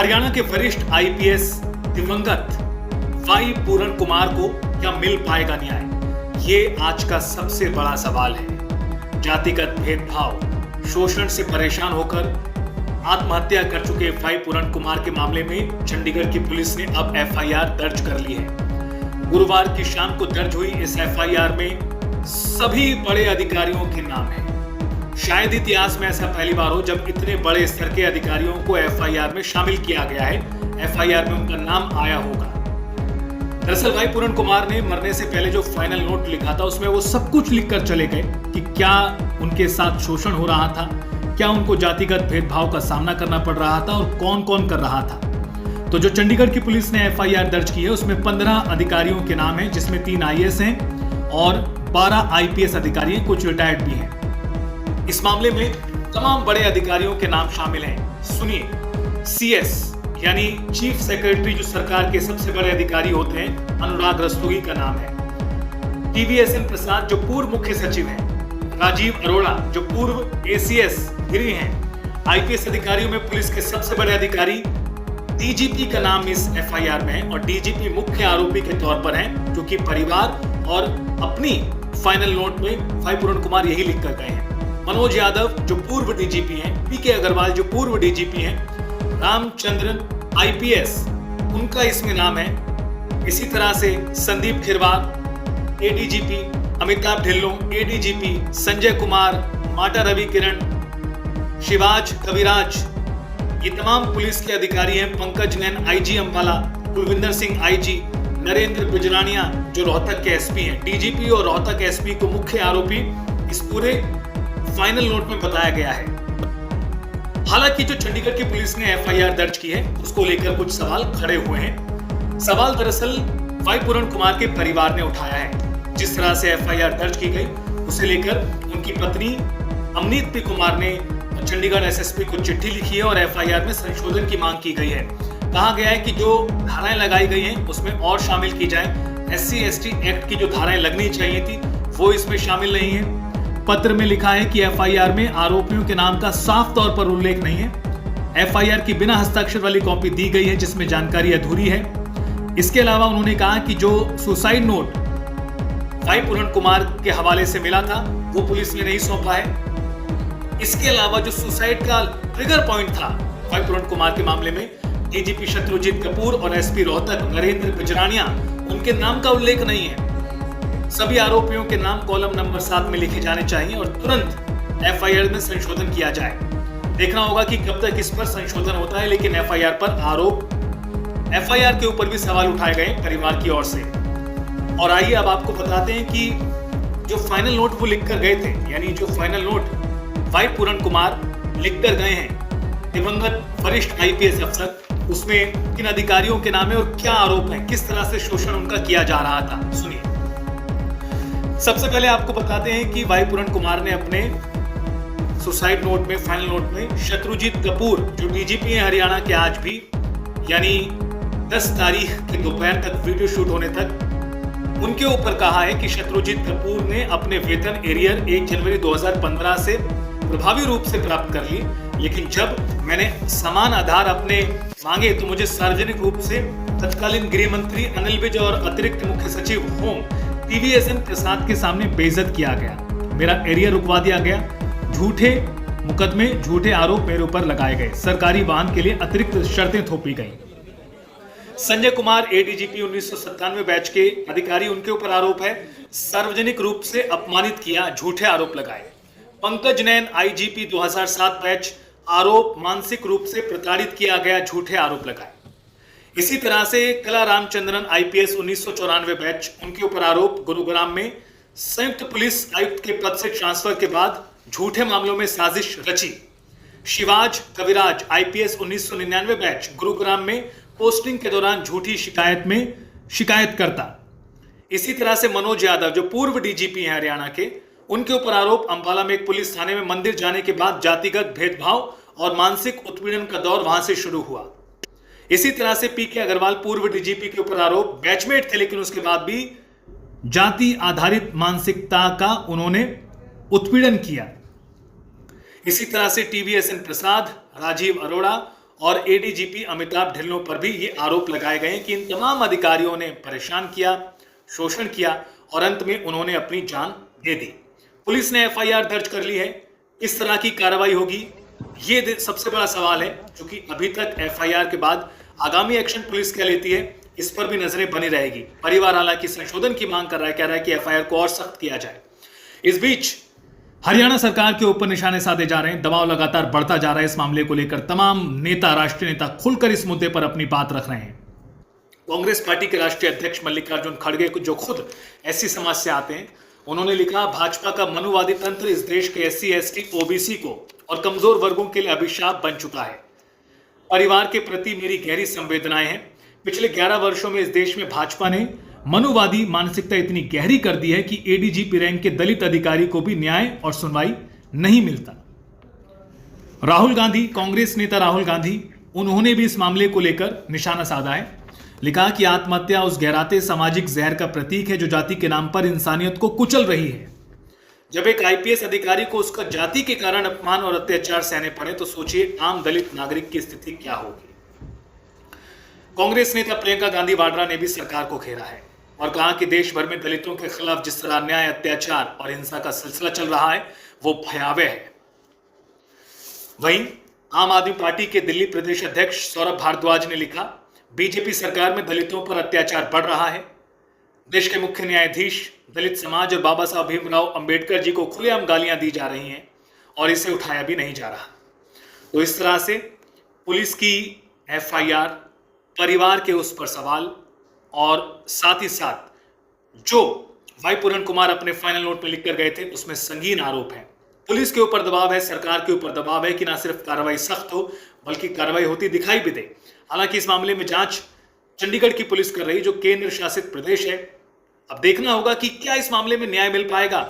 हरियाणा के वरिष्ठ आईपीएस दिवंगत वाई पूरण कुमार को क्या मिल पाएगा न्याय? ये आज का सबसे बड़ा सवाल है। जातिगत भेदभाव, शोषण से परेशान होकर आत्महत्या कर चुके वाई पूरण कुमार के मामले में चंडीगढ़ की पुलिस ने अब एफआईआर दर्ज कर ली है। गुरुवार की शाम को दर्ज हुई इस एफआईआर में सभी बड़े अधिकारियों के नाम है। शायद इतिहास में ऐसा पहली बार हो जब इतने बड़े स्तर के अधिकारियों को एफआईआर में शामिल किया गया है। एफआईआर में उनका नाम आया होगा। दरअसल वाई पूरण कुमार ने मरने से पहले जो फाइनल नोट लिखा था उसमें वो सब कुछ लिखकर चले गए कि क्या उनके साथ शोषण हो रहा था, क्या उनको जातिगत भेदभाव का सामना करना पड़ रहा था और कौन कौन कर रहा था। तो जो चंडीगढ़ की पुलिस ने एफआईआर दर्ज की है उसमें 15 अधिकारियों के नाम हैं, जिसमें 3 आईएएस हैं और 12 आईपीएस अधिकारी हैं, कुछ रिटायर्ड भी हैं। इस मामले में तमाम बड़े अधिकारियों के नाम शामिल हैं। सुनिए, सीएस यानी चीफ सेक्रेटरी जो सरकार के सबसे बड़े अधिकारी होते हैं, अनुराग रस्तोगी का नाम है। टीवीएसएन प्रसाद जो पूर्व मुख्य सचिव हैं, राजीव अरोड़ा जो पूर्व एसीएस गिरी हैं। आईपीएस अधिकारियों में पुलिस के सबसे बड़े अधिकारी डीजीपी का नाम इस एफआईआर में है और डीजीपी मुख्य आरोपी के तौर पर हैं, जो कि परिवार और अपनी फाइनल नोट में वाई पूरण कुमार यही लिख कर गए हैं। मनोज यादव जो पूर्व डीजीपी हैं, पीके अग्रवाल जो पूर्व डीजीपी हैं, रामचंद्रन आईपीएस उनका इसमें नाम है। इसी तरह से संदीप खिरवार एडीजीपी, अमिताभ ढिल्लों एडीजीपी, संजय कुमार, माटा रवि किरण, शिवाज कविराज, ये तमाम पुलिस के अधिकारी हैं। पंकज नैन आईजी अंबाला, कुलविंदर सिंह आईजी, नरेंद्र बिजरानिया जो रोहतक के एसपी हैं। डीजीपी और रोहतक एसपी को मुख्य आरोपी इस पूरे फाइनल नोट में बताया गया है। हालांकि जो चंडीगढ़ की पुलिस ने एफआईआर दर्ज की है उसको लेकर कुछ सवाल खड़े हुए हैं। सवाल दरअसल वाई पूरण कुमार के परिवार ने उठाया है। जिस तरह से एफआईआर दर्ज की गई उसे लेकर उनकी पत्नी अमनीत पी कुमार ने चंडीगढ़ एसएसपी को चिट्ठी लिखी है और एफआईआर में संशोधन की मांग की गई है। कहा गया है कि जो धाराएं लगाई गई हैं उसमें और शामिल की जाए। SC/ST एक्ट की जो धाराएं लगनी चाहिए थी वो इसमें शामिल नहीं है। पत्र में लिखा है कि एफआईआर में आरोपियों के नाम का साफ तौर पर उल्लेख नहीं है। एफआईआर की बिना हस्ताक्षर वाली कॉपी दी गई है जिसमें जानकारी अधूरी है। इसके अलावा उन्होंने कहा कि जो सुसाइड नोट वाई पूरण कुमार के हवाले से मिला था वो पुलिस ने नहीं सौंपा है। इसके अलावा जो सुसाइड का ट्रिगर पॉइंट था वाई पूरण कुमार के मामले में, डीजीपी शत्रुजीत कपूर और एसपी रोहतक नरेंद्र बिजरानिया, उनके नाम का उल्लेख नहीं है। सभी आरोपियों के नाम कॉलम नंबर 7 में लिखे जाने चाहिए और तुरंत एफआईआर में संशोधन किया जाए। देखना होगा कि कब तक इस पर संशोधन होता है, लेकिन एफआईआर पर एफआईआर के ऊपर भी सवाल उठाए गए परिवार की ओर से। और आइए अब आपको बताते हैं कि जो फाइनल नोट वो लिख कर गए थे, यानी जो फाइनल नोट वाई पूरण कुमार लिख कर गए हैं दिवंगत वरिष्ठ आईपीएस अफसर, उसमें किन अधिकारियों के नाम है और क्या आरोप है, किस तरह से शोषण उनका किया जा रहा था। सुनिए, सबसे पहले आपको बताते हैं कि वाई पूरण कुमार ने अपने सुसाइड नोट में, फाइनल नोट में शत्रुजीत कपूर जो डीजीपी हैं हरियाणा के आज भी, यानी 10 तारीख के दोपहर तक वीडियो शूट होने तक, उनके ऊपर कहा है कि शत्रुजीत कपूर ने अपने वेतन एरियर 1 जनवरी 2015 से प्रभावी रूप से प्राप्त कर ली, लेकिन जब मैंने समान आधार अपने मांगे तो मुझे सार्वजनिक रूप से तत्कालीन गृह मंत्री अनिल विज और अतिरिक्त मुख्य सचिव होम टीवीएसएन प्रसाद के सामने बेइज्जत किया गया। मेरा एरियर रुकवा दिया गया। झूठे मुकदमे, झूठे आरोप मेरे ऊपर लगाए गए। सरकारी वाहन के लिए अतिरिक्त शर्तें थोपी गई। संजय कुमार एडीजीपी 1997 बैच के अधिकारी, उनके ऊपर आरोप है सार्वजनिक रूप से अपमानित किया, झूठे आरोप लगाए। पंकज नैन आईजीपी 2007 बैच, आरोप मानसिक रूप से प्रताड़ित किया गया, झूठे आरोप लगाए। इसी तरह से कला रामचंद्रन आईपीएस 1994 बैच, उनके ऊपर आरोप गुरुग्राम में संयुक्त पुलिस आयुक्त के पद से ट्रांसफर के बाद झूठे मामलों में साजिश रची। शिवाज कविराज आईपीएस 1999 बैच, गुरुग्राम में पोस्टिंग के दौरान झूठी शिकायत में शिकायतकर्ता। इसी तरह से मनोज यादव जो पूर्व डीजीपी हैं हरियाणा के, उनके ऊपर आरोप अंबाला में एक पुलिस थाने में मंदिर जाने के बाद जातिगत भेदभाव और मानसिक उत्पीड़न का दौर वहां से शुरू हुआ। इसी तरह से पीके अग्रवाल पूर्व डीजीपी के ऊपर आरोप, बैचमेट थे लेकिन उसके बाद भी जाति आधारित मानसिकता का उन्होंने उत्पीड़न किया। इसी तरह से टीवीएसएन प्रसाद, राजीव अरोड़ा और एडीजीपी अमिताभ ढिल्लों पर भी ये आरोप लगाए गए हैं कि इन तमाम अधिकारियों ने परेशान किया, शोषण किया और अंत में उन्होंने अपनी जान दे दी। पुलिस ने एफआईआर दर्ज कर ली है। किस तरह की कार्रवाई होगी, ये सबसे बड़ा सवाल है, क्योंकि अभी तक एफआईआर के बाद आगामी एक्शन पुलिस क्या लेती है, इस पर भी नजरें बनी रहेगी। परिवार हालांकि संशोधन की मांग कर रहा है, कह रहा है कि एफआईआर को और सख्त किया जाए। इस बीच हरियाणा सरकार के ऊपर निशाने साधे जा रहे हैं, दबाव लगातार बढ़ता जा रहा है। इस मामले को लेकर तमाम नेता, राष्ट्रीय नेता खुलकर इस मुद्दे पर अपनी बात रख रहे हैं। कांग्रेस पार्टी के राष्ट्रीय अध्यक्ष मल्लिकार्जुन खड़गे, जो खुद एससी समाज से आते हैं, उन्होंने लिखा, भाजपा का मनुवादी तंत्र इस देश के एससी, एसटी, ओबीसी को और कमजोर वर्गों के लिए अभिशाप बन चुका है। परिवार के प्रति मेरी गहरी संवेदनाएं हैं। पिछले 11 वर्षों में इस देश में भाजपा ने मनुवादी मानसिकता इतनी गहरी कर दी है कि एडीजीपी रैंक के दलित अधिकारी को भी न्याय और सुनवाई नहीं मिलता। राहुल गांधी, कांग्रेस नेता राहुल गांधी, उन्होंने भी इस मामले को लेकर निशाना साधा है। लिखा कि आत्महत्या उस गहराते सामाजिक जहर का प्रतीक है जो जाति के नाम पर इंसानियत को कुचल रही है। जब एक आईपीएस अधिकारी को उसका जाति के कारण अपमान और अत्याचार सहने पड़े तो सोचिए आम दलित नागरिक की स्थिति क्या होगी। कांग्रेस नेता प्रियंका गांधी वाड्रा ने भी सरकार को घेरा है और कहा कि देश भर में दलितों के खिलाफ जिस तरह अन्याय, अत्याचार और हिंसा का सिलसिला चल रहा है वो भयावह है। वहीं आम आदमी पार्टी के दिल्ली प्रदेश अध्यक्ष सौरभ भारद्वाज ने लिखा, बीजेपी सरकार में दलितों पर अत्याचार बढ़ रहा है। देश के मुख्य न्यायाधीश, दलित समाज और बाबा साहब भीमराव अंबेडकर जी को खुलेआम गालियां दी जा रही हैं और इसे उठाया भी नहीं जा रहा। तो इस तरह से पुलिस की एफआईआर, परिवार के उस पर सवाल और साथ ही साथ जो वाई पूरन कुमार अपने फाइनल नोट में लिखकर गए थे उसमें संगीन आरोप है। पुलिस के ऊपर दबाव है, सरकार के ऊपर दबाव है कि ना सिर्फ कार्रवाई सख्त हो बल्कि कार्रवाई होती दिखाई भी दे। हालांकि इस मामले में जांच चंडीगढ़ की पुलिस कर रही, जो केंद्र शासित प्रदेश है। अब देखना होगा कि क्या इस मामले में न्याय मिल पाएगा।